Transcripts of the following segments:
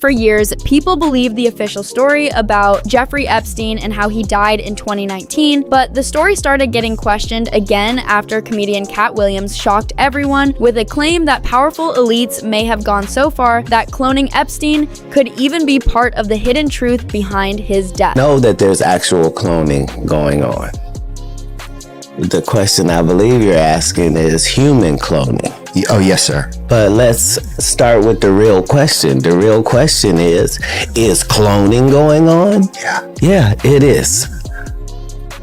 For years, people believed the official story about Jeffrey Epstein and how he died in 2019, but the story started getting questioned again after comedian Katt Williams shocked everyone with a claim that powerful elites may have gone so far that cloning Epstein could even be part of the hidden truth behind his death. Know that there's actual cloning going on. The question I believe you're asking is human cloning. Oh, yes, sir. But let's start with the real question. The real question is cloning going on? Yeah, it is.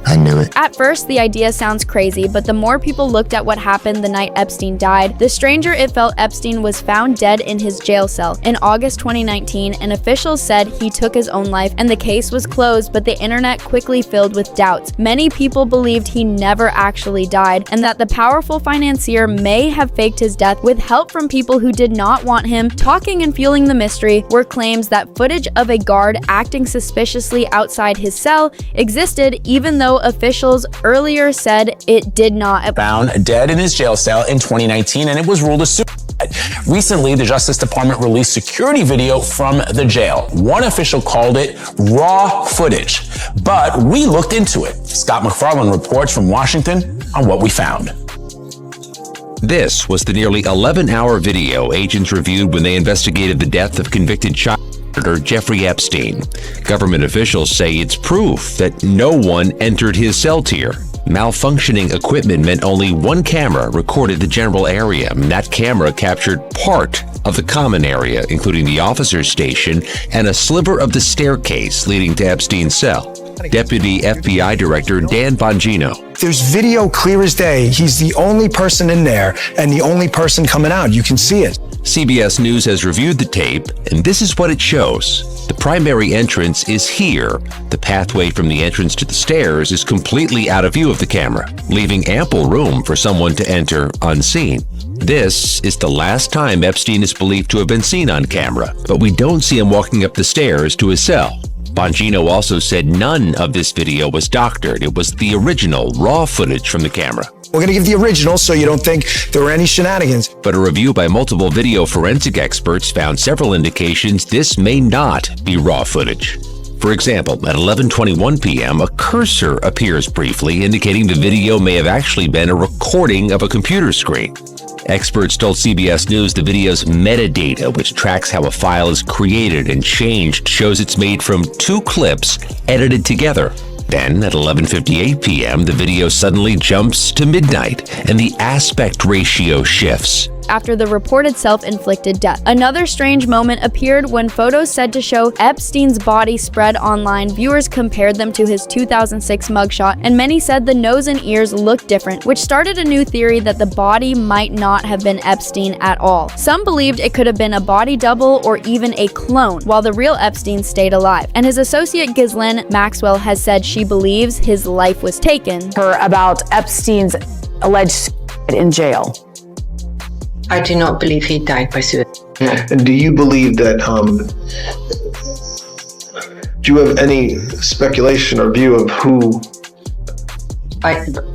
I knew it. At first, the idea sounds crazy, but the more people looked at what happened the night Epstein died, the stranger it felt. Epstein was found dead in his jail cell. In August 2019, an official said he took his own life and the case was closed, but the internet quickly filled with doubts. Many people believed he never actually died and that the powerful financier may have faked his death with help from people who did not want him. Talking and fueling the mystery were claims that footage of a guard acting suspiciously outside his cell existed, even though officials earlier said it did not. Found dead in his jail cell in 2019, and it was ruled a suicide. Recently, the Justice Department released security video from the jail. One official called it raw footage, but we looked into it. Scott McFarland reports from Washington on what we found. This was the nearly 11-hour video agents reviewed when they investigated the death of convicted child predator Jeffrey Epstein. Government officials say it's proof that no one entered his cell tier. Malfunctioning equipment meant only one camera recorded the general area, and that camera captured part of the common area, including the officer's station and a sliver of the staircase leading to Epstein's cell. Deputy FBI Director Dan Bongino. There's video clear as day. He's the only person in there and the only person coming out. You can see it. CBS News has reviewed the tape, and this is what it shows. The primary entrance is here. The pathway from the entrance to the stairs is completely out of view of the camera, leaving ample room for someone to enter unseen. This is the last time Epstein is believed to have been seen on camera, but we don't see him walking up the stairs to his cell. Bongino also said none of this video was doctored. It was the original, raw footage from the camera. We're going to give the original so you don't think there were any shenanigans. But a review by multiple video forensic experts found several indications this may not be raw footage. For example, at 11:21 p.m., a cursor appears briefly, indicating the video may have actually been a recording of a computer screen. Experts told CBS News the video's metadata, which tracks how a file is created and changed, shows it's made from 2 clips edited together. Then, at 11:58 p.m., the video suddenly jumps to midnight, and the aspect ratio shifts. After the reported self-inflicted death. Another strange moment appeared when photos said to show Epstein's body spread online. Viewers compared them to his 2006 mugshot, and many said the nose and ears looked different, which started a new theory that the body might not have been Epstein at all. Some believed it could have been a body double or even a clone, while the real Epstein stayed alive. And his associate Ghislaine Maxwell has said she believes his life was taken. About Epstein's alleged suicide in jail. I do not believe he died by suicide. And do you believe that, do you have any speculation or view of who?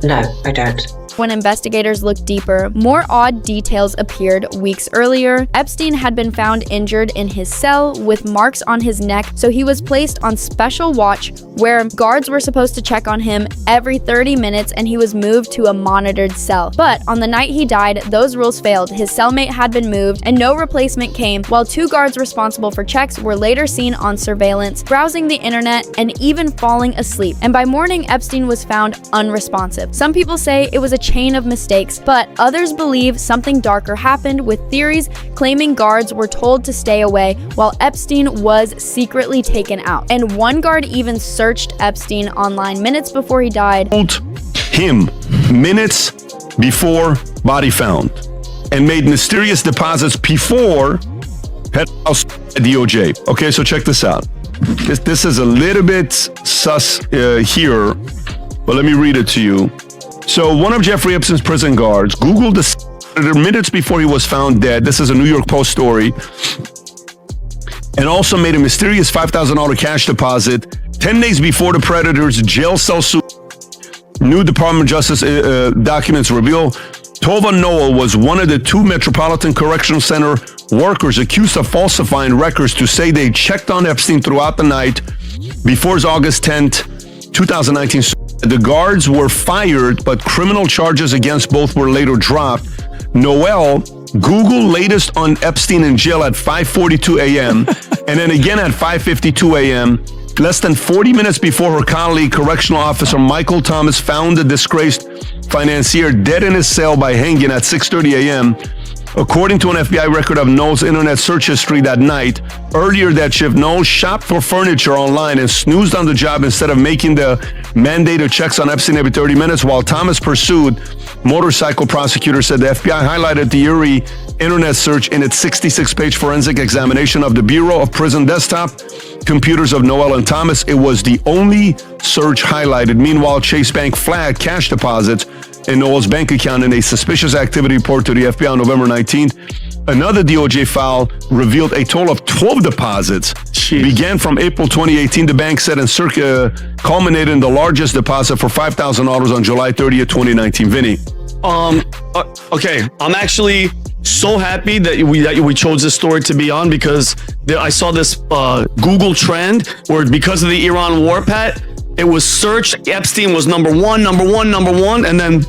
No, I don't. When investigators looked deeper, more odd details appeared weeks earlier. Epstein had been found injured in his cell with marks on his neck, so he was placed on special watch where guards were supposed to check on him every 30 minutes and he was moved to a monitored cell. But on the night he died, those rules failed. His cellmate had been moved and no replacement came, while 2 guards responsible for checks were later seen on surveillance, browsing the internet, and even falling asleep. And by morning, Epstein was found unresponsive. Some people say it was a chain of mistakes, but others believe something darker happened, with theories claiming guards were told to stay away while Epstein was secretly taken out. And one guard even searched Epstein online minutes before he died. Him minutes before body found and made mysterious deposits before head house DOJ. Okay, so check this out. This is a little bit sus here, but let me read it to you. So one of Jeffrey Epstein's prison guards Googled the senator minutes before he was found dead. This is a New York Post story. And also made a mysterious $5,000 cash deposit 10 days before the predator's jail cell suit. New Department of Justice documents reveal Tova Noel was one of the 2 Metropolitan Correctional Center workers accused of falsifying records to say they checked on Epstein throughout the night before his August 10th, 2019. The guards were fired, but criminal charges against both were later dropped. Noel Google latest on Epstein in jail at 5:42 a.m. and then again at 5:52 a.m. Less than 40 minutes before her colleague, correctional officer Michael Thomas, found the disgraced financier dead in his cell by hanging at 6:30 a.m. According to an FBI record of Noel's internet search history that night, earlier that shift, Noel shopped for furniture online and snoozed on the job instead of making the mandated checks on Epstein every 30 minutes, while Thomas pursued. Motorcycle prosecutor said the FBI highlighted the eerie internet search in its 66-page forensic examination of the Bureau of Prison desktop computers of Noel and Thomas. It was the only search highlighted. Meanwhile, Chase Bank flagged cash deposits in Noel's bank account in a suspicious activity report to the FBI on November 19th. Another DOJ file revealed a total of 12 deposits. Began from April 2018, the bank said, and culminated in the largest deposit for $5,000 on July 30th, 2019. Vinny. Okay, I'm actually so happy that we chose this story to be on, because I saw this Google trend where, because of the Iran war, Pat, it was searched. Epstein was number one, and then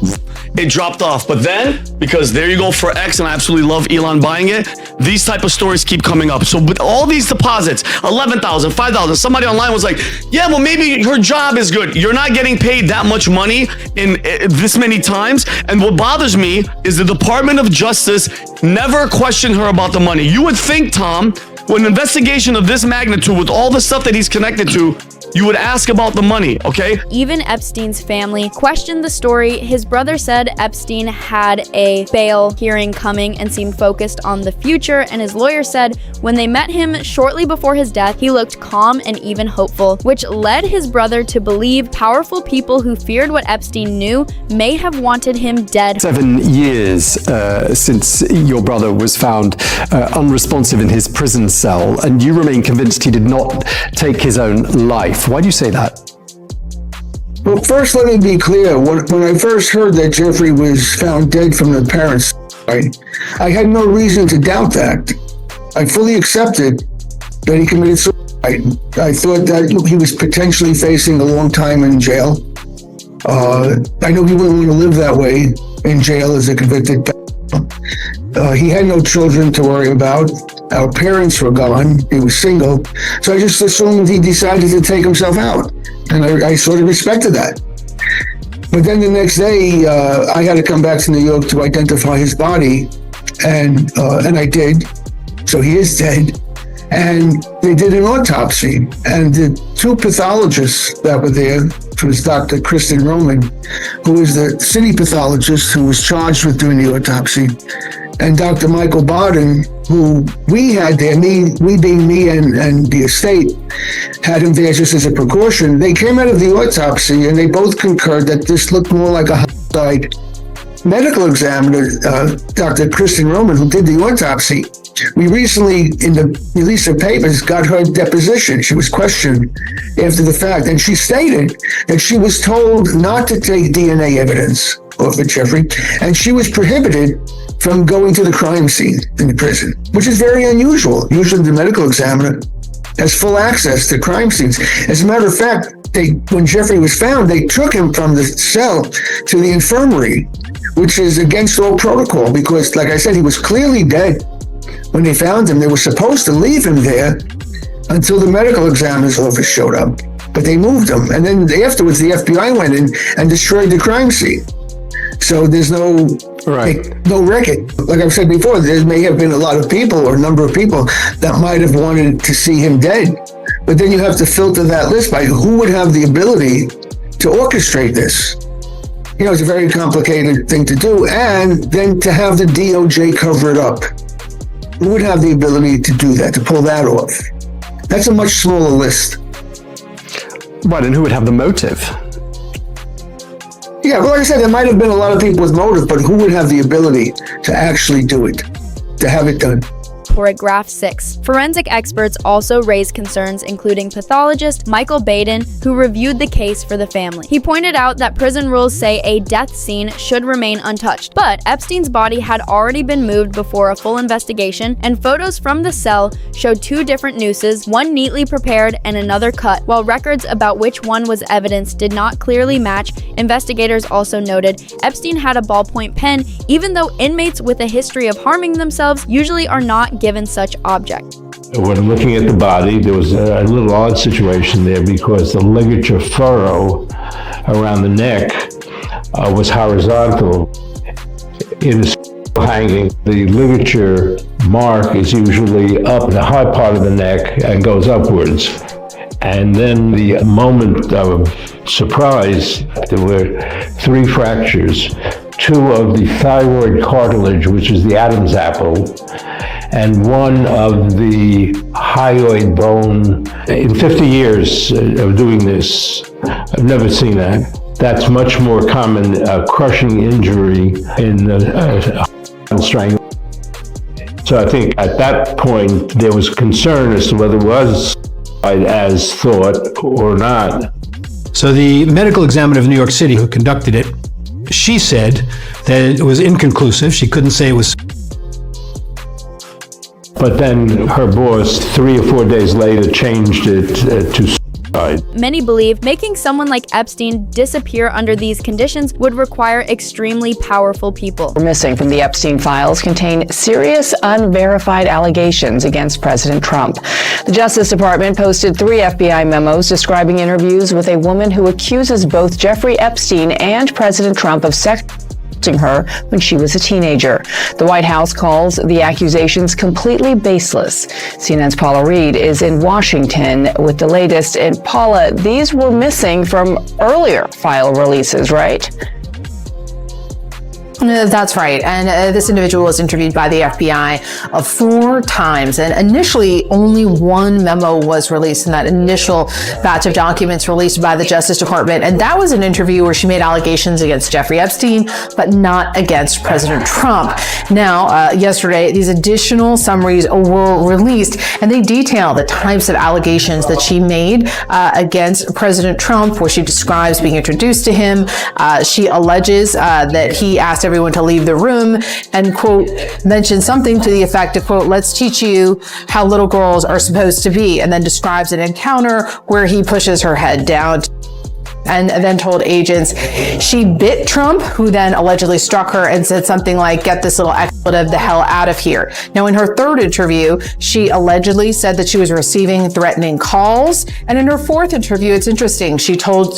it dropped off. But then, because there you go for X, and I absolutely love Elon buying it, these type of stories keep coming up. So with all these deposits, 11,000, 5,000, somebody online was like, yeah, well, maybe your job is good. You're not getting paid that much money in this many times. And what bothers me is the Department of Justice never questioned her about the money. You would think, Tom, with an investigation of this magnitude, with all the stuff that he's connected to, you would ask about the money, okay? Even Epstein's family questioned the story. His brother said Epstein had a bail hearing coming and seemed focused on the future, and his lawyer said when they met him shortly before his death, he looked calm and even hopeful, which led his brother to believe powerful people who feared what Epstein knew may have wanted him dead. 7 years since your brother was found unresponsive in his prison cell, and you remain convinced he did not take his own life. Why do you say that? Well, first, let me be clear. When I first heard that Jeffrey was found dead from the parents' side, I had no reason to doubt that. I fully accepted that he committed suicide. I thought that he was potentially facing a long time in jail. I know he wouldn't want to live that way in jail as a convicted felon. He had no children to worry about. Our parents were gone. He was single. So I just assumed he decided to take himself out. And I sort of respected that. But then the next day, I had to come back to New York to identify his body. And I did. So he is dead. And they did an autopsy. And the 2 pathologists that were there, which was Dr. Kristen Roman, who was the city pathologist who was charged with doing the autopsy, and Dr. Michael Barden, who we had there, we being me and the estate, had him there just as a precaution. They came out of the autopsy and they both concurred that this looked more like a homicide. Medical examiner, Dr. Kristen Roman, who did the autopsy, we recently, in the release of papers, got her deposition. She was questioned after the fact, and she stated that she was told not to take DNA evidence off of Jeffrey, and she was prohibited from going to the crime scene in the prison, which is very unusual. Usually the medical examiner has full access to crime scenes. As a matter of fact, when Jeffrey was found, they took him from the cell to the infirmary, which is against all protocol because, like I said, he was clearly dead. When they found him, they were supposed to leave him there until the medical examiner's office showed up, but they moved him. And then afterwards, the FBI went in and destroyed the crime scene. So there's no record. Like I've said before, there may have been a lot of people or a number of people that might have wanted to see him dead. But then you have to filter that list by who would have the ability to orchestrate this. You know, it's a very complicated thing to do. And then to have the DOJ cover it up. Who would have the ability to do that, to pull that off? That's a much smaller list. Right, and who would have the motive? Yeah, well, like I said, there might have been a lot of people with motive, but who would have the ability to actually do it, to have it done? polygraph 6. Forensic experts also raised concerns, including pathologist Michael Baden, who reviewed the case for the family. He pointed out that prison rules say a death scene should remain untouched, but Epstein's body had already been moved before a full investigation, and photos from the cell showed 2 different nooses, one neatly prepared and another cut. While records about which one was evidence did not clearly match, investigators also noted Epstein had a ballpoint pen, even though inmates with a history of harming themselves usually are not given such object. When looking at the body, there was a little odd situation there because the ligature furrow around the neck was horizontal. In a hanging, the ligature mark is usually up the high part of the neck and goes upwards. And then the moment of surprise, there were 3 fractures, 2 of the thyroid cartilage, which is the Adam's apple, and 1 of the hyoid bone. In 50 years of doing this, I've never seen that. That's much more common, crushing injury in strangle. So I think at that point, there was concern as to whether it was as thought or not. So the medical examiner of New York City who conducted it, she said that it was inconclusive. She couldn't say it was. But then her boss, 3 or 4 days later, changed it to suicide. Many believe making someone like Epstein disappear under these conditions would require extremely powerful people. Missing from the Epstein files contain serious unverified allegations against President Trump. The Justice Department posted 3 FBI memos describing interviews with a woman who accuses both Jeffrey Epstein and President Trump of assaulting her when she was a teenager. The White House calls the accusations completely baseless. CNN's Paula Reed is in Washington with the latest. And Paula, these were missing from earlier file releases, right? That's right. And this individual was interviewed by the FBI 4 times. And initially, only 1 memo was released in that initial batch of documents released by the Justice Department. And that was an interview where she made allegations against Jeffrey Epstein, but not against President Trump. Now, yesterday, these additional summaries were released, and they detail the types of allegations that she made against President Trump, where she describes being introduced to him. She alleges that he asked everyone to leave the room and, quote, mentioned something to the effect of, quote, let's teach you how little girls are supposed to be, and then describes an encounter where he pushes her head down and then told agents she bit Trump, who then allegedly struck her and said something like, get this little expletive the hell out of here. Now, in her 3rd interview, she allegedly said that she was receiving threatening calls. And in her 4th interview, it's interesting. She told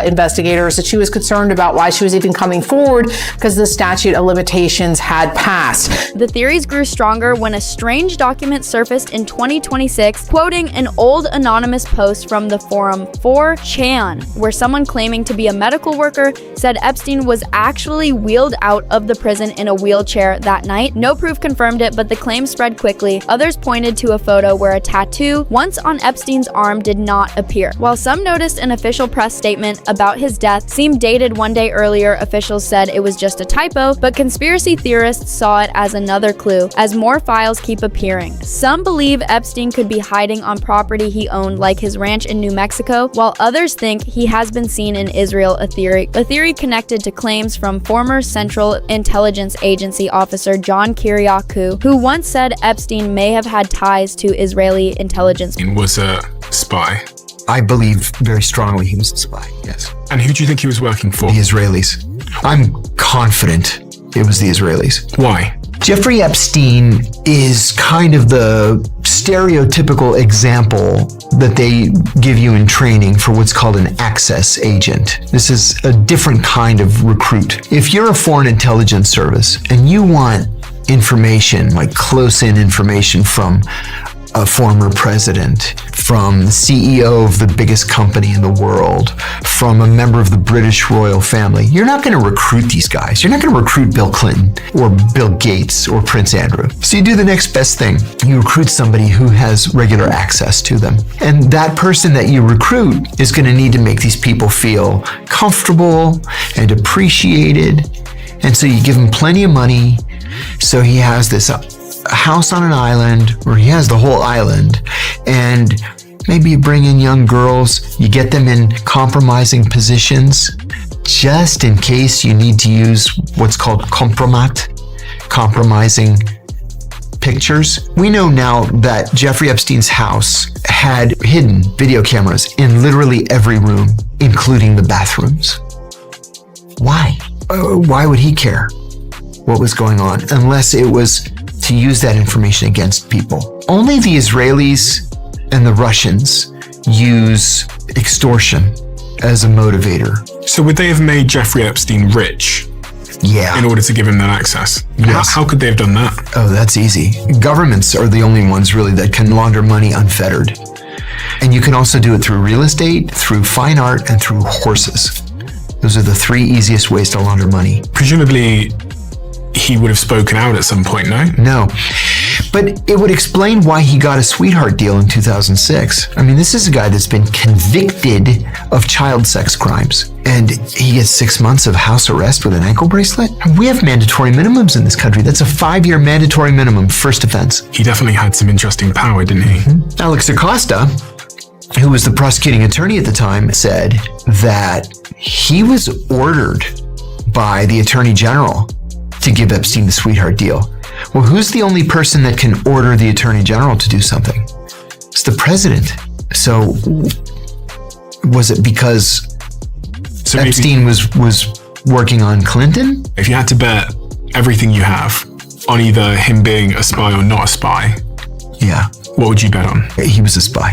investigators that she was concerned about why she was even coming forward because the statute of limitations had passed. The theories grew stronger when a strange document surfaced in 2026, quoting an old anonymous post from the forum 4chan, where someone claiming to be a medical worker said Epstein was actually wheeled out of the prison in a wheelchair that night. No proof confirmed it, but the claim spread quickly. Others pointed to a photo where a tattoo once on Epstein's arm did not appear. While some noticed an official press statement about his death seemed dated 1 day earlier, officials said it was just a typo, but conspiracy theorists saw it as another clue as more files keep appearing. Some believe Epstein could be hiding on property he owned, like his ranch in New Mexico, while others think he has been seen in Israel, a theory connected to claims from former Central Intelligence Agency officer John Kiriakou, who once said Epstein may have had ties to Israeli intelligence. He was a spy. I believe very strongly he was a spy, yes. And who do you think he was working for? The Israelis. I'm confident it was the Israelis. Why? Jeffrey Epstein is kind of the stereotypical example that they give you in training for what's called an access agent. This is a different kind of recruit. If you're a foreign intelligence service and you want information, like close-in information from a former president, from the CEO of the biggest company in the world, from a member of the British royal family, you're not going to recruit these guys. You're not going to recruit Bill Clinton or Bill Gates or Prince Andrew. So you do the next best thing. You recruit somebody who has regular access to them. And that person that you recruit is going to need to make these people feel comfortable and appreciated. And so you give him plenty of money so he has this a house on an island, or he has the whole island, and maybe you bring in young girls, you get them in compromising positions, just in case you need to use what's called compromising pictures. We know now that Jeffrey Epstein's house had hidden video cameras in literally every room, including the bathrooms. Why? Why would he care what was going on unless it was to use that information against people? Only the Israelis and the Russians use extortion as a motivator. So would they have made Jeffrey Epstein rich? Yeah. In order to give him that access? Yes. How could they have done that? Oh, that's easy. Governments are the only ones really that can launder money unfettered. And you can also do it through real estate, through fine art, and through horses. Those are the three easiest ways to launder money. Presumably, he would have spoken out at some point, no? No. But it would explain why he got a sweetheart deal in 2006. I mean, this is a guy that's been convicted of child sex crimes, and he gets 6 months of house arrest with an ankle bracelet? We have mandatory minimums in this country. That's a 5-year mandatory minimum, first offense. He definitely had some interesting power, didn't he? Mm-hmm. Alex Acosta, who was the prosecuting attorney at the time, said that he was ordered by the attorney general to give Epstein the sweetheart deal. Well, who's the only person that can order the attorney general to do something? It's the president. So was it because Epstein was working on Clinton? If you had to bet everything you have on either him being a spy or not a spy, yeah, what would you bet on? He was a spy.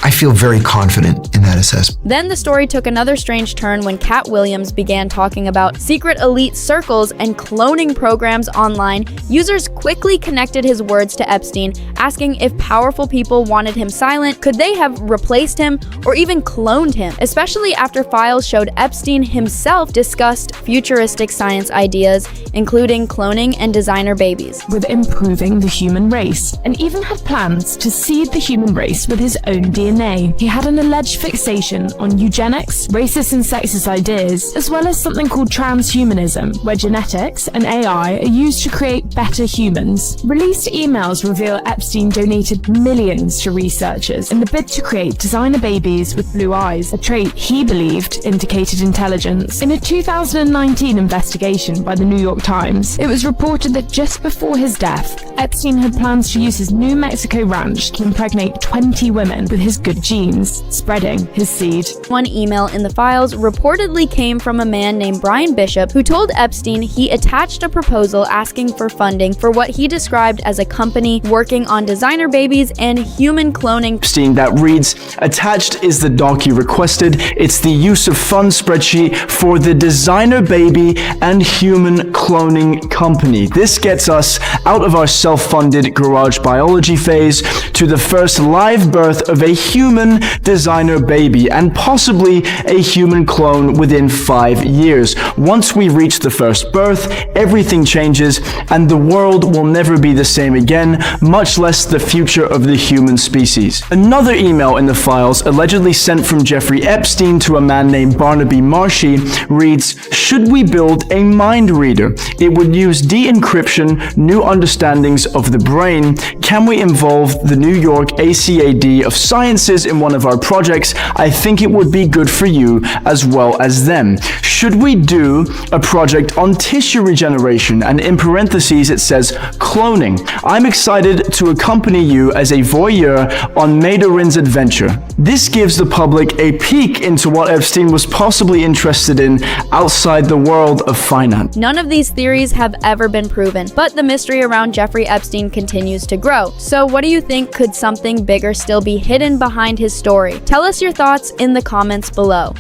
I feel very confident in that assessment. Then the story took another strange turn when Katt Williams began talking about secret elite circles and cloning programs online. Users quickly connected his words to Epstein, asking if powerful people wanted him silent, could they have replaced him, or even cloned him, especially after files showed Epstein himself discussed futuristic science ideas, including cloning and designer babies. With improving the human race, and even had plans to seed the human race with his own DNA. He had an alleged fixation on eugenics, racist and sexist ideas, as well as something called transhumanism, where genetics and AI are used to create better humans. Released emails reveal Epstein donated millions to researchers in the bid to create designer babies with blue eyes, a trait he believed indicated intelligence. In a 2019 investigation by the New York Times, it was reported that just before his death, Epstein had plans to use his New Mexico ranch to impregnate 20 women with his good genes, spreading his seed. One email in the files reportedly came from a man named Brian Bishop, who told Epstein he attached a proposal asking for funding for what he described as a company working on designer babies and human cloning. Epstein that reads, "Attached is the doc you requested. It's the use of fund spreadsheet for the designer baby and human cloning company. This gets us out of our self-funded garage biology phase to the first live birth of a human designer baby and possibly a human clone within 5 years. Once we reach the first birth, everything changes and the world will never be the same again, much less the future of the human species." Another email in the files, allegedly sent from Jeffrey Epstein to a man named Barnaby Marshy, reads, "Should we build a mind reader? It would use de-encryption, new understandings of the brain. Can we involve the New York ACAD of Sciences in one of our projects? I think it would be good for you as well as them. Should we do a project on tissue regeneration?" And in parentheses it says cloning. "I'm excited to accompany you as a voyeur on Madarin's adventure." This gives the public a peek into what Epstein was possibly interested in outside the world of finance. None of these theories have ever been proven, but the mystery around Jeffrey Epstein continues to grow. So what do you think? Could something bigger still be hidden behind his story? Tell us your thoughts in the comments below.